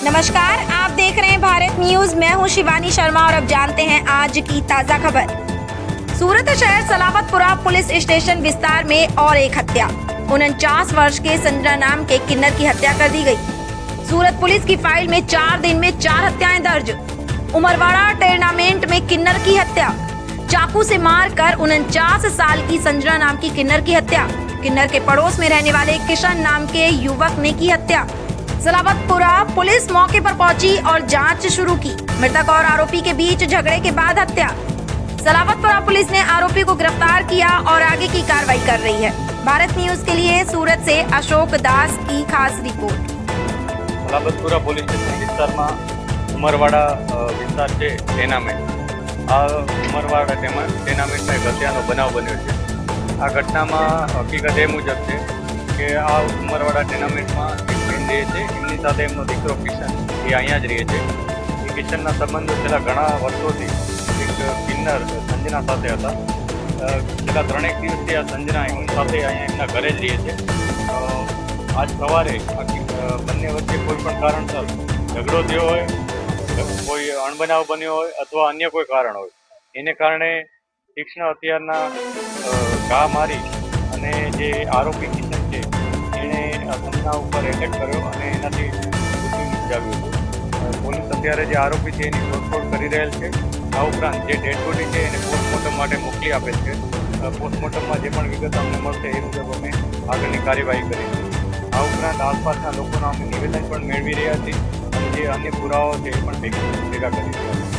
नमस्कार, आप देख रहे हैं भारत न्यूज। मैं हूं शिवानी शर्मा और अब जानते हैं आज की ताजा खबर। सूरत शहर सलावतपुरा पुलिस स्टेशन विस्तार में और एक हत्या। 49 वर्ष के संजना नाम के किन्नर की हत्या कर दी गई। सूरत पुलिस की फाइल में 4 दिन में 4 हत्याएं दर्ज। उमरवाड़ा टूर्नामेंट में किन्नर की हत्या। चाकू से मारकर 49 साल की संजना नाम की किन्नर की हत्या। किन्नर के पड़ोस में रहने वाले किशन नाम के युवक ने की हत्या। सलावतपुरा पुलिस मौके पर पहुंची और जांच शुरू की। मृतक और आरोपी के बीच झगड़े के बाद हत्या। सलावतपुरा पुलिस ने आरोपी को गिरफ्तार किया और आगे की कार्रवाई कर रही है। भारत न्यूज के लिए सूरत से अशोक दास की खास रिपोर्ट। સલાબતપુરા પોલીસ સ્ટેશન વિસ્તારમાં ઉમરવાડા વિસ્તાર છે ટેનામેન્ટ આ ઉમરવાડા ટેનામેન્ટમાં એક હત્યાનો બનાવ બન્યો છે। આ ઘટનામાં હકીકત એ મુજબ છે કે આ ઉમરવાડા ટેનામેન્ટમાં એક બેન રહે છે, એમની સાથે એમનો દીકરો કિશન એ અહીંયા જ રહે છે। એ કિશનના સંબંધો છેલ્લા ઘણા વર્ષોથી એક કિન્નર સંજના સાથે હતા। છેલ્લા 3 દિવસથી આ સંજના એમની સાથે અહીંયા એમના ઘરે જ રહે છે। આજ સવારે બંને વચ્ચે કોઈ પણ કારણસર ઝઘડો થયો હોય, કોઈ અણબનાવ બન્યો હોય અથવા અન્ય કોઈ કારણ હોય, એને કારણે તીક્ષ્ણ હથિયારના ઘા મારી અને જે આરોપી કિશન છે એણે સંજના ઉપર એટેક કર્યો અને એનાથી મૃત્યુ નિપજાવ્યું હતું। પોલીસ અત્યારે જે આરોપી છે એની શોધખોળ કરી રહેલ છે। આ ઉપરાંત જે ડેડ બોડી છે એને પોસ્ટમોર્ટમ માટે મોકલી આપેલ છે। પોસ્ટમોર્ટમમાં જે પણ વિગત અમને મળશે એ મુજબ અમે આગળની કાર્યવાહી કરીશું। આ ઉપરાંત આસપાસના લોકોના અમે નિવેદન પણ મેળવી રહ્યા છીએ અને જે અન્ય પુરાવાઓ છે એ પણ ભેગા કરી રહ્યા છીએ।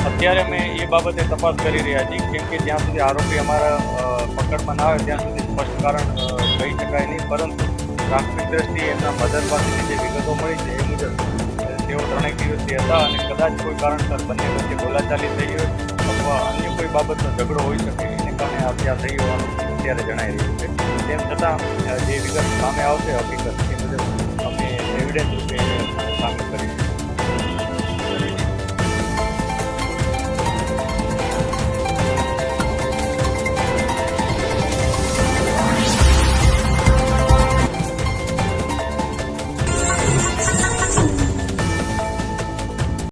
અત્યારે અમે એ બાબતે તપાસ કરી રહ્યા છીએ, કેમ કે જ્યાં સુધી આરોપી અમારા પકડમાં ના આવે ત્યાં સુધી સ્પષ્ટ કારણ કહી શકાય નહીં, પરંતુ પ્રાથમિક દ્રષ્ટિએ એમના મદદ પાસેની જે વિગતો મળી છે એ મુજબ તેઓ 3 દિવસથી હતા અને કદાચ કોઈ કારણસર બંને વચ્ચે બોલાચાલી થઈ હોય અથવા અન્ય કોઈ બાબતનો ઝઘડો હોઈ શકે એને કારણે હત્યા થઈ હોવાનું અત્યારે જણાઈ રહ્યું છે। તેમ છતાં જે વિગત સામે આવશે હકીકત એ મુજબ અમે એવિડન્સ રૂપે